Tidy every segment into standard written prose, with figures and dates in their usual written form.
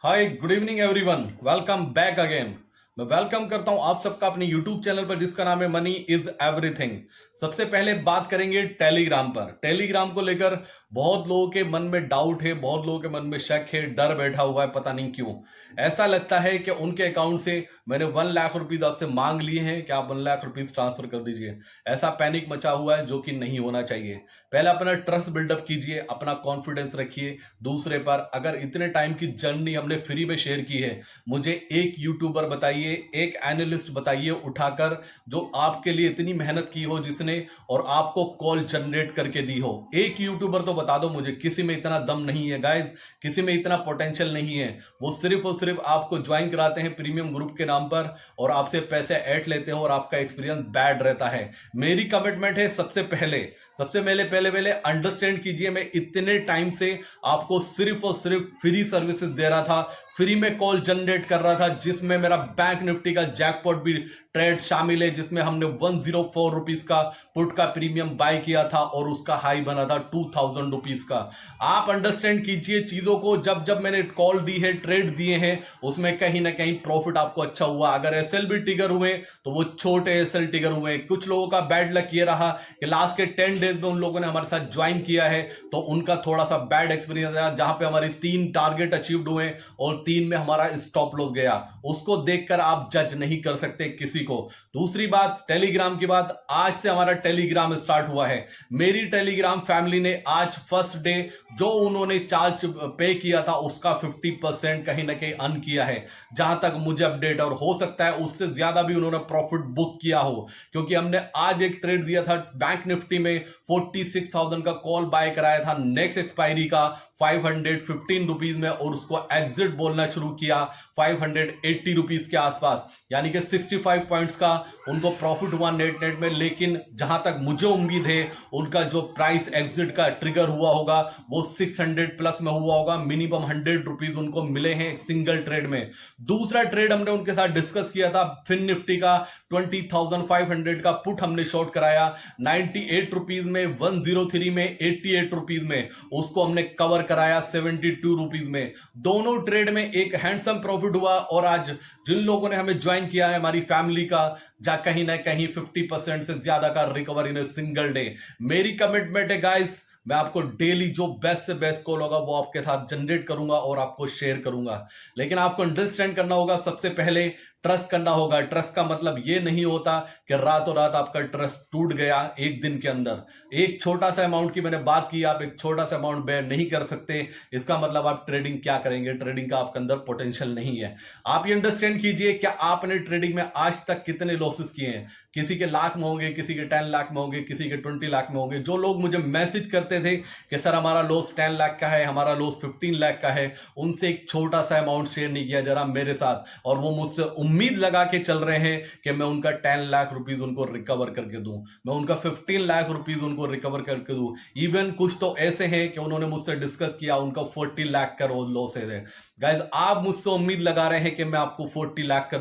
Hi good evening everyone, welcome back again. मैं welcome करता हूं आप सबका अपने यूट्यूब चैनल पर जिसका नाम है मनी इज एवरीथिंग। सबसे पहले बात करेंगे टेलीग्राम पर। टेलीग्राम को लेकर बहुत लोगों के मन में डाउट है, बहुत लोगों के मन में शक है, डर बैठा हुआ है, पता नहीं क्यों। ऐसा लगता है कि उनके अकाउंट से मैंने 1 लाख रुपीज आपसे मांग लिए हैं कि आप 1 लाख रुपीज ट्रांसफर कर दीजिए। ऐसा पैनिक मचा हुआ है जो कि नहीं होना चाहिए। पहले अपना ट्रस्ट बिल्डअप कीजिए, अपना कॉन्फिडेंस रखिए दूसरे पर। अगर इतने टाइम की जर्नी हमने फ्री में शेयर की है, मुझे एक यूट्यूबर बताइए, एक एनालिस्ट बताइए उठाकर जो आपके लिए इतनी मेहनत की हो जिसने, और आपको कॉल जनरेट करके दी हो। एक यूट्यूबर तो बता दो मुझे। किसी में इतना दम नहीं है गाइस, किसी में इतना पोटेंशियल नहीं है। वो सिर्फ और सिर्फ आपको ज्वाइन कराते हैं प्रीमियम ग्रुप के नाम पर और आपसे पैसे ऐड लेते हैं और आपका एक्सपीरियंस बैड रहता है। मेरी कमिटमेंट है सबसे पहले अंडरस्टैंड कीजिए, मैं इतने टाइम से आपको सिर्फ और सिर्फ फ्री सर्विसेज दे रहा था, फ्री में कॉल जनरेट कर रहा था, जिसमें मेरा बैंक निफ्टी का जैकपॉट भी ट्रेड शामिल है, जिसमें हमने 104 रुपीज का पुट का प्रीमियम बाय किया था और उसका हाई बना था 2000 रुपीज का। आप अंडरस्टैंड कीजिए चीजों को। जब जब मैंने कॉल दी है, ट्रेड दिए हैं, उसमें कहीं ना कहीं प्रॉफिट आपको अच्छा हुआ। अगर एसएल भी टिगर हुए तो वो छोटे एसएल टिगर हुए। कुछ लोगों का बैड लक ये रहा कि लास्ट के 10 डेज में उन लोगों ने हमारे साथ ज्वाइन किया है तो उनका थोड़ा सा बैड एक्सपीरियंस रहा, जहां पे हमारी 3 टारगेट अचीव्ड हुए और 3 में हमारा स्टॉप लॉस गया। उसको देखकर आप जज नहीं कर सकते किसी को। दूसरी बात, टेलीग्राम की बात। आज से हमारा टेलीग्राम स्टार्ट हुआ है। मेरी टेलीग्राम फैमिली ने आज फर्स्ट डे जो उन्होंने चार्ज पे किया था उसका 50% कहीं ना कहीं अर्न किया है, जहां तक मुझे अपडेट। और हो सकता है उससे ज्यादा भी उन्होंने प्रॉफिट बुक किया हो, क्योंकि हमने आज एक ट्रेड दिया था बैंक निफ्टी में 46,000 का कॉल बाय कराया था नेक्स्ट एक्सपायरी का 515 रुपीज में, और उसको एग्जिट बोलना शुरू किया 580 रुपीज के आसपास, यानी कि 65 पॉइंट्स का उनको प्रॉफिट हुआ नेट नेट में। लेकिन जहां तक मुझे उम्मीद है उनका जो प्राइस एग्जिट का ट्रिगर हुआ होगा वो 600 प्लस में हुआ होगा। मिनिमम 100 रुपीज उनको मिले हैं एक सिंगल ट्रेड में। दूसरा ट्रेड हमने उनके साथ डिस्कस किया था फिन निफ्टी का 20,500 का पुट हमने शॉर्ट कराया 98 रुपीज में, 103 में, 88 रुपीज में। उसको हमने कवर कराया 72 रुपीज में। दोनों ट्रेड में एक हैंडसम प्रॉफिट हुआ। और आज जिन लोगों ने हमें ज्वाइन किया है हमारी फैमिली का, जा कहीं ना कहीं 50% से ज्यादा का recover in a single day. मेरी कमिटमेंट है गाइस, मैं आपको डेली जो बेस्ट से बेस्ट कॉल होगा वो आपके साथ जनरेट करूंगा और आपको शेयर करूंगा। लेकिन आपको अंडरस्टैंड करना होगा, सबसे पहले ट्रस्ट करना होगा। ट्रस्ट का मतलब ये नहीं होता कि रातों रात आपका ट्रस्ट टूट गया एक दिन के अंदर। एक छोटा सा अमाउंट की मैंने बात की, आप एक छोटा सा अमाउंट बेयर नहीं कर सकते, इसका मतलब आप ट्रेडिंग क्या करेंगे? ट्रेडिंग का आपके अंदर पोटेंशियल नहीं है। आप ये अंडरस्टैंड कीजिए, क्या आपने ट्रेडिंग में आज तक कितने लॉसेस किए हैं? किसी के लाख में होंगे, किसी के 10 लाख में होंगे, किसी के 20 लाख में होंगे। जो लोग मुझे मैसेज करते थे कि सर हमारा लॉस 10 लाख का है, हमारा लॉस 15 लाख का है, उनसे एक छोटा सा अमाउंट शेयर नहीं किया जरा मेरे साथ, और वो मुझसे उम्मीद लगा के चल रहे हैं कि मैं उनका 10 लाख रुपीज उनको रिकवर करके दूं, मैं उनका 15 लाख रुपीज उनको रिकवर करके दूं। इवन कुछ तो ऐसे हैं कि उन्होंने मुझसे डिस्कस किया उनका 40 लाख का रोज लॉस है। गाइस, आप मुझसे उम्मीद लगा रहे हैं कि मैं आपको 40 लाख का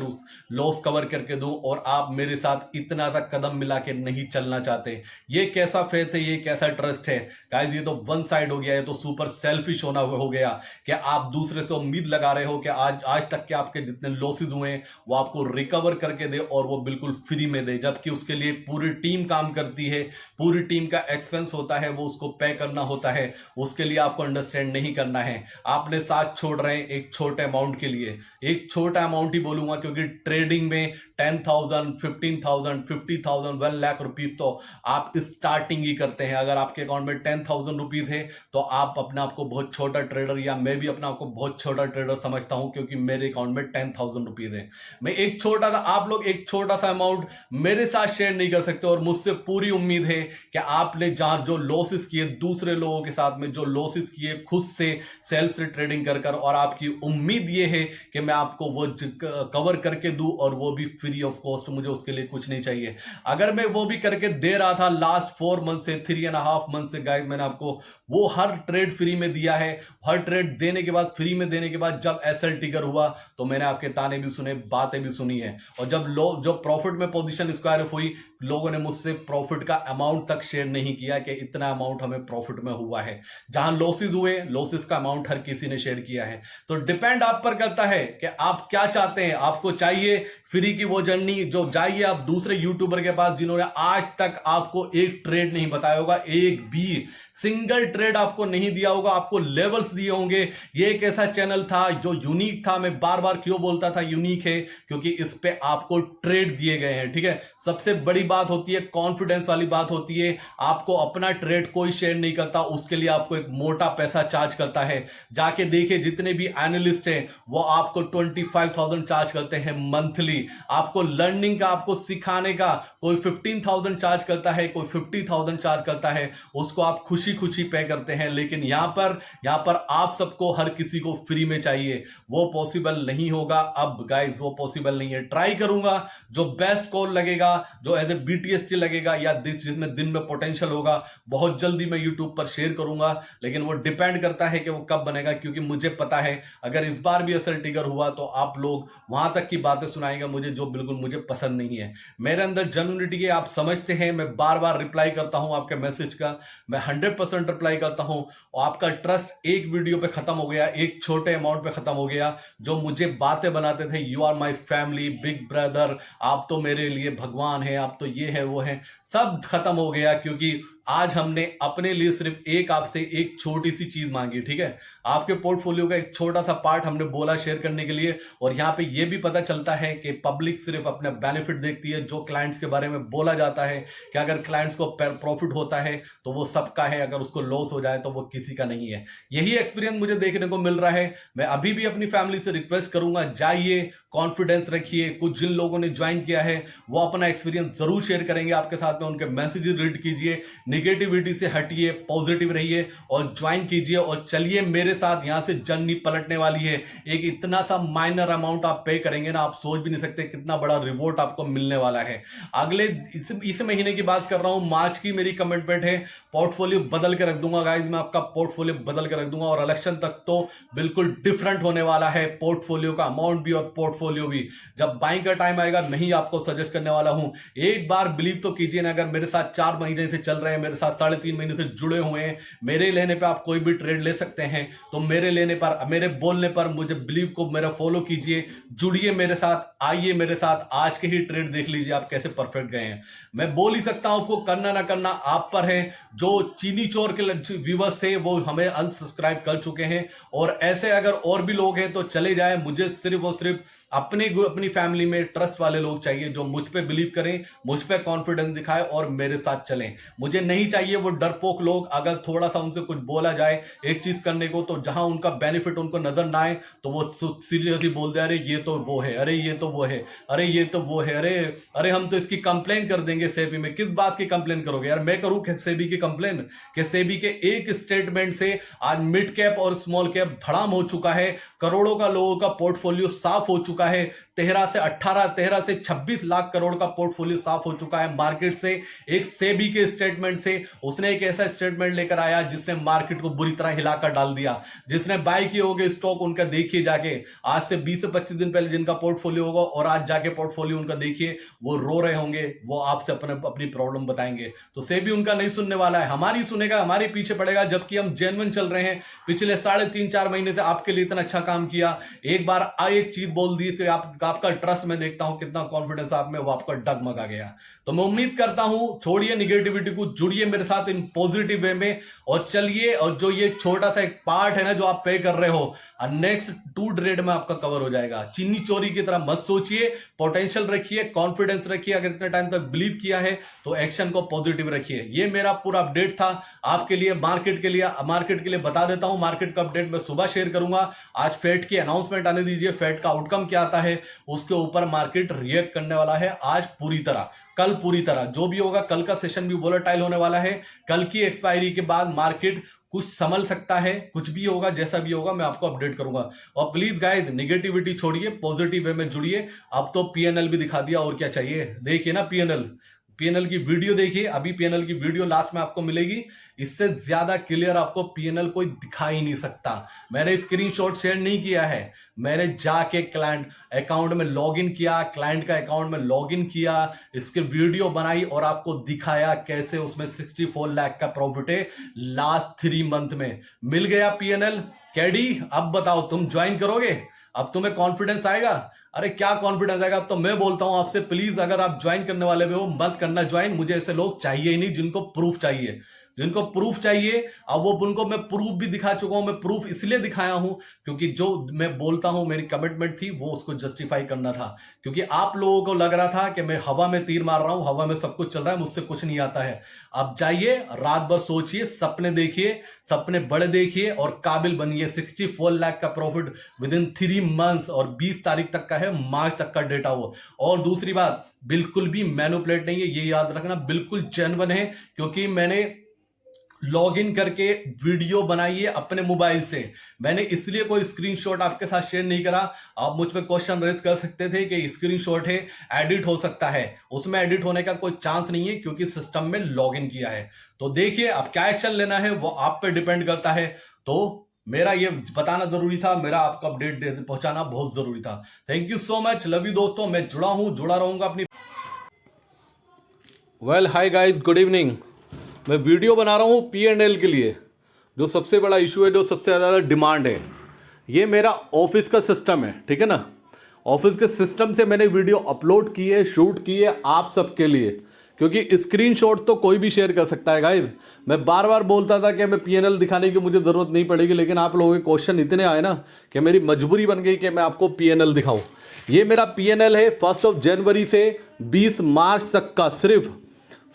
लॉस कवर करके दूं, और आप मेरे साथ इतना सा कदम मिला के नहीं चलना चाहते। ये कैसा फेथ है, ये कैसा ट्रस्ट है? गाइस, ये तो वन साइड हो गया, ये तो सुपर सेल्फिश होना हो गया कि आप दूसरे से उम्मीद लगा रहे हो कि आज तक के आपके जितने लॉसेस हुए हैं वो आपको रिकवर करके दे और वो बिल्कुल फ्री में दे, जबकि उसके लिए पूरी टीम काम करती है, पूरी टीम का एक्सपेंस होता है, वो उसको पे करना होता है। उसके लिए आपको अंडरस्टैंड नहीं करना है। आपने साथ छोड़ रहे हैं एक छोटे अमाउंट के लिए। एक छोटा अमाउंट ही बोलूंगा क्योंकि ट्रेडिंग में 10,000, 15,000, 50,000, 1 लाख रुपीज तो आप स्टार्टिंग ही करते हैं। अगर आपके अकाउंट में 10,000 रुपीज है तो आप अपने आप को बहुत छोटा ट्रेडर, या मैं भी अपने आप को बहुत छोटा ट्रेडर समझता हूं, क्योंकि मेरे अकाउंट में 10,000 रुपीज है। मैं एक छोटा सा, आप लोग एक छोटा सा अमाउंट मेरे साथ शेयर नहीं कर सकते। और मुझसे पूरी उम्मीद है कि आपने जहां जो लॉसेस किए दूसरे लोगों के साथ में, जो लॉसेस किए खुद से सेल्फ से ट्रेडिंग कर कर, और आपकी उम्मीद ये है कि मैं आपको वो कवर करके दूं, और वो भी फ्री ऑफ कॉस्ट। मुझे उसके लिए कुछ नहीं चाहिए। अगर मैं वो भी करके दे रहा था लास्ट 4 मंथ से, 3.5 मंथ से गाइस, मैंने आपको, वो हर ट्रेड फ्री में दिया है। हर ट्रेड देने के बाद, फ्री में देने के बाद जब एसएल टिगर हुआ तो मैंने आपके ताने भी सुने, बातें भी सुनी है। और जब प्रॉफिट में पोजीशन स्क्वायर ऑफ हुई, लोगों ने मुझसे प्रॉफिट का अमाउंट तक शेयर नहीं किया कि इतना अमाउंट हमें प्रॉफिट में हुआ है। जहां लॉसेस हुए, लॉसेस का अमाउंट हर किसी ने शेयर किया है। तो डिपेंड आप पर करता है कि आप क्या चाहते हैं। आपको चाहिए फ्री की वो जर्नी, जो जाइए आप दूसरे यूट्यूबर के पास जिन्होंने आज तक आपको एक ट्रेड नहीं बताया होगा, एक भी सिंगल ट्रेड आपको नहीं दिया होगा, आपको लेवल्स दिए होंगे। ये एक ऐसा चैनल था जो यूनिक था। मैं बार बार क्यों बोलता था यूनिक है, क्योंकि इस पे आपको ट्रेड दिए गए हैं। ठीक है, सबसे बड़ी बात होती है, कॉन्फिडेंस वाली बात होती है। आपको अपना ट्रेड कोई शेयर नहीं करता, उसके लिए आपको एक मोटा पैसा चार्ज करता है। जाके देखिए, जितने भी एनालिस्ट हैं वो आपको 25,000 चार्ज करते हैं मंथली। आपको लर्निंग का, आपको सिखाने का, कोई 15,000 चार्ज करता है, कोई 50,000 चार्ज करता है, उसको आप खुशी खुशी पे करते हैं। लेकिन यहां पर आप सबको, हर किसी को फ्री में चाहिए, वो पॉसिबल नहीं होगा। अब गाइस वो पॉसिबल नहीं है। ट्राई करूंगा, जो बेस्ट कॉल लगेगा, जो एज ए बीटीएसटी लगेगा या जिसमें दिन में पोटेंशियल होगा, बहुत जल्दी मैं यूट्यूब पर शेयर करूंगा। लेकिन वो डिपेंड करता है कि वो कब बनेगा, क्योंकि मुझे पता है अगर इस बार भी एसएल टिगर हुआ तो आप लोग वहां तक की बातें सुनाएंगे मुझे, जो बिल्कुल मुझे पसंद नहीं है। मेरे अंदर जेन्युइनिटी है, आप समझते हैं। मैं बार बार रिप्लाई करता हूं आपके मैसेज का, मैं 100% रिप्लाई करता हूं। और आपका ट्रस्ट एक वीडियो पे खत्म हो गया, एक छोटे अमाउंट पे खत्म हो गया। जो मुझे बातें बनाते थे, you are my family, big brother, आप तो मेरे लिए भगवान है, आप तो ये है वो है, सब खत्म हो गया। क्योंकि आज हमने अपने लिए सिर्फ एक, आपसे एक छोटी सी चीज मांगी। ठीक है, आपके पोर्टफोलियो का एक छोटा सा पार्ट हमने बोला शेयर करने के लिए। और यहां पे ये भी पता चलता है कि पब्लिक सिर्फ अपना बेनिफिट देखती है। जो क्लाइंट्स के बारे में बोला जाता है कि अगर क्लाइंट्स को प्रॉफिट होता है तो वो सबका है, अगर उसको लॉस हो जाए तो वो किसी का नहीं है। यही एक्सपीरियंस मुझे देखने को मिल रहा है। मैं अभी भी अपनी फैमिली से रिक्वेस्ट करूंगा, जाइए, कॉन्फिडेंस रखिए। कुछ जिन लोगों ने ज्वाइन किया है वो अपना एक्सपीरियंस जरूर शेयर करेंगे आपके साथ में, उनके मैसेजेस रीड कीजिए, निगेटिविटी से हटिए, पॉजिटिव रहिए और ज्वाइन कीजिए। और चलिए मेरे साथ, यहां से जर्नी पलटने वाली है। एक इतना सा माइनर अमाउंट आप पे करेंगे ना, आप सोच भी नहीं सकते कितना बड़ा रिवॉर्ड आपको मिलने वाला है। अगले इस महीने की बात कर रहा हूं, मार्च की मेरी कमिटमेंट है, पोर्टफोलियो बदल के रख दूंगा गाइस। मैं आपका पोर्टफोलियो बदल के रख दूंगा और इलेक्शन तक तो बिल्कुल डिफरेंट होने वाला है, पोर्टफोलियो का अमाउंट भी और पोर्टफोलियो भी। जब बाइंग का टाइम आएगा, मैं ही आपको सजेस्ट करने वाला हूं। एक बार बिलीव तो कीजिए ना, अगर मेरे साथ 4 महीने से चल रहे हैं, मेरे साथ 3.5 महीने से जुड़े हुए हैं, मेरे लेने पे आप कोई भी ट्रेड ले सकते हैं। तो मेरे लेने पर, मेरे बोलने पर मुझे बिलीव को मेरा फॉलो कीजिए, जुड़िए मेरे साथ, आइए मेरे साथ, आज के ही ट्रेड देख लीजिए आप कैसे परफेक्ट गए हैं। मैं बोल ही सकता हूं, आपको करना ना करना आप पर है। जो चीनी चोर के व्यूवर्स थे वो हमें अनसब्सक्राइब कर चुके हैं, और ऐसे अगर और भी लोग हैं तो चले जाए। मुझे सिर्फ और सिर्फ अपनी फैमिली में ट्रस्ट वाले लोग चाहिए, जो मुझ पे बिलीव करें, मुझ पे कॉन्फिडेंस दिखाए और मेरे साथ चलें। मुझे नहीं चाहिए वो डरपोक लोग, अगर थोड़ा सा उनसे कुछ बोला जाए एक चीज करने को, तो जहां उनका बेनिफिट उनको नजर ना आए तो वो सीरियसली बोल दे, अरे ये तो वो है, अरे ये तो वो है, अरे ये तो वो है, अरे अरे हम तो इसकी कंप्लेन कर देंगे सेबी में। किस बात की कंप्लेन करोगे यार? मैं करूं सेबी की कंप्लेन? कि सेबी के एक स्टेटमेंट से आज मिड कैप और स्मॉल कैप धड़ाम हो चुका है, करोड़ों का लोगों का पोर्टफोलियो साफ हो चुका है। 13 से 26 लाख करोड़ का पोर्टफोलियो साफ हो चुका है मार्केट से, एक सेबी के स्टेटमेंट से। उसने एक ऐसा स्टेटमेंट लेकर आया जिसने मार्केट को बुरी तरह हिलाकर डाल दिया। जिसने बाय किए होंगे स्टॉक, उनका देखिए जाके, आज से 20 से 25 दिन पहले जिनका पोर्टफोलियो होगा और आज जाके पोर्टफोलियो उनका देखिए, वो रो रहे होंगे, वो आपसे अपनी प्रॉब्लम बताएंगे। तो सेबी उनका नहीं सुनने वाला है, हमारी सुनेगा, हमारे पीछे पड़ेगा, जबकि हम जेन्युइन चल रहे हैं। पिछले 3.5-4 महीने से आपके लिए इतना अच्छा काम किया, एक बार एक चीज बोल दी से आपका ट्रस्ट मैं देखता हूं, कितना कॉन्फिडेंस आप में, वो आपका डगमगा गया। तो मैं उम्मीद करता हूं, छोड़िए निगेटिविटी को, जुड़िए मेरे साथ इन पॉजिटिव वे में और चलिए। और जो ये छोटा सा एक पार्ट है ना जो आप पे कर रहे हो, नेक्स्ट 2 ट्रेड में आपका कवर हो जाएगा। चीनी चोरी की तरह मत सोचिए, पोटेंशियल रखिए, कॉन्फिडेंस रखिए। अगर इतने टाइम तक बिलीव किया है तो एक्शन को पॉजिटिव रखिए। ये मेरा पूरा अपडेट था आपके लिए, मार्केट के लिए बता देता हूं। मार्केट का अपडेट मैं सुबह शेयर करूंगा। आज फेड की अनाउंसमेंट आने दीजिए, फेड का आउटकम क्या आता है उसके ऊपर मार्केट रिएक्ट करने वाला है आज पूरी तरह, कल पूरी तरह। जो भी होगा, कल का सेशन भी वोलेटाइल होने वाला है। कल की एक्सपायरी के बाद मार्केट कुछ संभल सकता है, कुछ भी होगा, जैसा भी होगा मैं आपको अपडेट करूंगा। और प्लीज गाइस, निगेटिविटी छोड़िए, पॉजिटिव वे में जुड़िए। अब तो पीएनएल भी दिखा दिया, और क्या चाहिए? देखिए ना पीएनएल पीएनएल की वीडियो देखिए, अभी पीएनएल की वीडियो लास्ट में आपको मिलेगी। इससे ज्यादा क्लियर आपको पीएनएल कोई दिखा ही नहीं सकता। मैंने स्क्रीनशॉट शेयर नहीं किया है, मैंने जाके क्लाइंट अकाउंट में लॉगिन किया, क्लाइंट का अकाउंट में लॉगिन किया, इसके वीडियो बनाई और आपको दिखाया कैसे उसमें 64 लाख का प्रॉफिट है लास्ट 3 मंथ में। मिल गया पीएनएल। कैडी अब बताओ तुम ज्वाइन करोगे? अब तुम्हें कॉन्फिडेंस आएगा? अरे क्या कॉन्फिडेंस आएगा? अब तो मैं बोलता हूं आपसे, प्लीज अगर आप ज्वाइन करने वाले भी हो मत करना ज्वाइन। मुझे ऐसे लोग चाहिए ही नहीं जिनको प्रूफ चाहिए, जिनको प्रूफ चाहिए। अब वो उनको मैं प्रूफ भी दिखा चुका हूं। मैं प्रूफ इसलिए दिखाया हूं क्योंकि जो मैं बोलता हूं मेरी कमिटमेंट थी वो उसको जस्टिफाई करना था। क्योंकि आप लोगों को लग रहा था कि मैं हवा में तीर मार रहा हूं, हवा में सब कुछ चल रहा है, मुझसे कुछ नहीं आता है। अब जाइए, रात भर सोचिए, सपने देखिए, सपने बड़े देखिए और काबिल बनिए। 64 लाख का प्रॉफिट विद इन 3 मंथ्स और 20 तारीख तक का है, मार्च तक का डेटा हो। और दूसरी बात, बिल्कुल भी मैनिपुलेट नहीं है, ये याद रखना, बिल्कुल जेन्युइन है। क्योंकि मैंने लॉगिन करके वीडियो बनाई है अपने मोबाइल से। मैंने इसलिए कोई स्क्रीनशॉट आपके साथ शेयर नहीं करा। आप मुझ पे क्वेश्चन रेज कर सकते थे कि स्क्रीनशॉट है, एडिट हो सकता है। उसमें एडिट होने का कोई चांस नहीं है क्योंकि सिस्टम में लॉगिन किया है। तो देखिए, अब क्या एक्शन लेना है वो आप पे डिपेंड करता है। तो मेरा ये बताना जरूरी था, मेरा आपको अपडेट पहुंचाना बहुत जरूरी था। Thank you so much, love you दोस्तों। मैं जुड़ा हूं, जुड़ा रहूंगा अपनी। Well hi guys, good evening. मैं वीडियो बना रहा हूँ P&L के लिए, जो सबसे बड़ा इशू है, जो सबसे ज़्यादा डिमांड है। ये मेरा ऑफिस का सिस्टम है, ठीक है ना। ऑफिस के सिस्टम से मैंने वीडियो अपलोड की है, शूट की है आप सबके लिए। क्योंकि स्क्रीनशॉट तो कोई भी शेयर कर सकता है गाइस। मैं बार बार बोलता था कि मैं P&L दिखाने की मुझे ज़रूरत नहीं पड़ेगी, लेकिन आप लोगों के क्वेश्चन इतने आए ना कि मेरी मजबूरी बन गई कि मैं आपको P&L दिखाऊँ। ये मेरा P&L है 1 जनवरी से 20 मार्च तक का। सिर्फ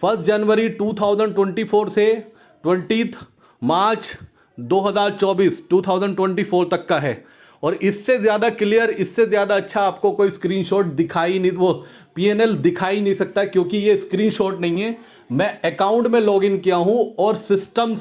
1 जनवरी 2024 से 20 मार्च 2024 तक का है। और इससे ज़्यादा क्लियर, इससे ज़्यादा अच्छा आपको कोई स्क्रीनशॉट दिखाई नहीं, वो P&L दिखाई नहीं सकता। क्योंकि ये स्क्रीनशॉट नहीं है, मैं अकाउंट में लॉगिन किया हूँ और सिस्टम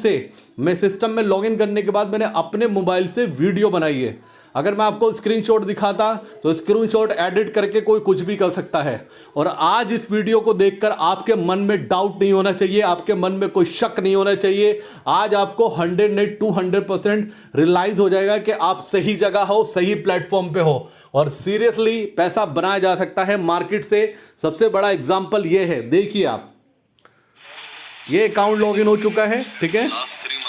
में लॉगिन करने के बाद मैंने अपने मोबाइल से वीडियो बनाई है। अगर मैं आपको स्क्रीनशॉट दिखाता तो स्क्रीनशॉट एडिट करके कोई कुछ भी कर सकता है। और आज इस वीडियो को देखकर आपके मन में डाउट नहीं होना चाहिए, आपके मन में कोई शक नहीं होना चाहिए। आज आपको 100 नहीं 200% रियलाइज हो जाएगा कि आप सही जगह हो, सही प्लेटफॉर्म पे हो। और सीरियसली पैसा बनाया जा सकता है मार्केट से। सबसे बड़ा एग्जाम्पल ये है, देखिए आप, ये अकाउंट लॉगिन हो चुका है, ठीक है।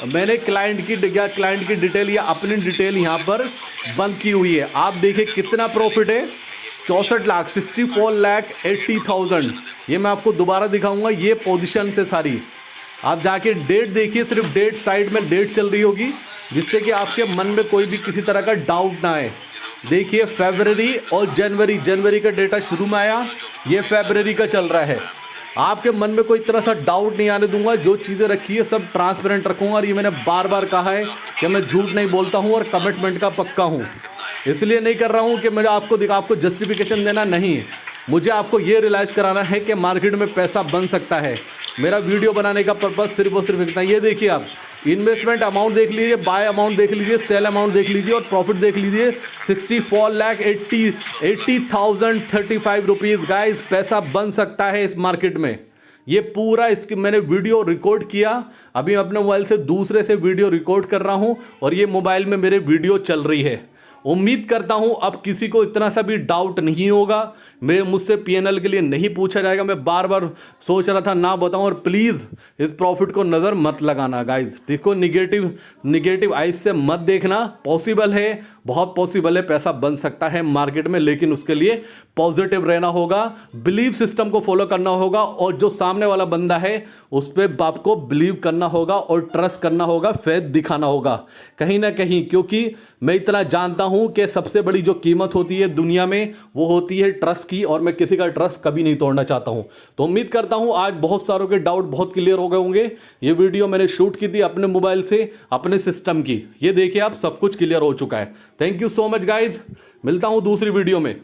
मैंने क्लाइंट की डिटेल या अपनी डिटेल यहाँ पर बंद की हुई है। आप देखिए कितना प्रॉफिट है, 64,80,000। ये मैं आपको दोबारा दिखाऊंगा, ये पोजीशन से सारी। आप जाके डेट देखिए, सिर्फ डेट साइड में डेट चल रही होगी, जिससे कि आपके मन में कोई भी किसी तरह का डाउट ना आए। देखिए फरवरी और जनवरी का डेटा शुरू में आया, ये फरवरी का चल रहा है। आपके मन में कोई तरह सा डाउट नहीं आने दूंगा। जो चीज़ें रखी है सब ट्रांसपेरेंट रखूंगा। और ये मैंने बार बार कहा है कि मैं झूठ नहीं बोलता हूं और कमिटमेंट का पक्का हूं। इसलिए नहीं कर रहा हूं कि मुझे आपको जस्टिफिकेशन देना, नहीं। मुझे आपको ये रियलाइज़ कराना है कि मार्केट में पैसा बन सकता है। मेरा वीडियो बनाने का पर्पज़ सिर्फ और सिर्फ इतना। ये देखिए आप, इन्वेस्टमेंट अमाउंट देख लीजिए, बाय अमाउंट देख लीजिए, सेल अमाउंट देख लीजिए और प्रॉफिट देख लीजिए। 64,80,035 रुपीज़। गाइस, पैसा बन सकता है इस मार्केट में। ये पूरा इसकी मैंने वीडियो रिकॉर्ड किया, अभी अपने मोबाइल से दूसरे से वीडियो रिकॉर्ड कर रहा हूं और ये मोबाइल में मेरे वीडियो चल रही है। उम्मीद करता हूं अब किसी को इतना सा भी डाउट नहीं होगा। मुझसे P&L के लिए नहीं पूछा जाएगा। मैं बार बार सोच रहा था ना बताऊं। और प्लीज़ इस प्रॉफिट को नज़र मत लगाना गाइज, इसको निगेटिव आइज से मत देखना। पॉसिबल है, बहुत पॉसिबल है, पैसा बन सकता है मार्केट में, लेकिन उसके लिए पॉजिटिव रहना होगा, बिलीव सिस्टम को फॉलो करना होगा और जो सामने वाला बंदा है उस पर आपको बिलीव करना होगा और ट्रस्ट करना होगा, फेथ दिखाना होगा कहीं ना कहीं। क्योंकि मैं इतना जानता हूं कि सबसे बड़ी जो कीमत होती है दुनिया में वो होती है ट्रस्ट की, और मैं किसी का ट्रस्ट कभी नहीं तोड़ना चाहता हूं। तो उम्मीद करता हूं आज बहुत सारों के डाउट बहुत क्लियर हो गए होंगे। ये वीडियो मैंने शूट की थी अपने मोबाइल से, अपने सिस्टम की। ये देखिए आप, सब कुछ क्लियर हो चुका है। Thank you so much guys, मिलता हूं दूसरी वीडियो में।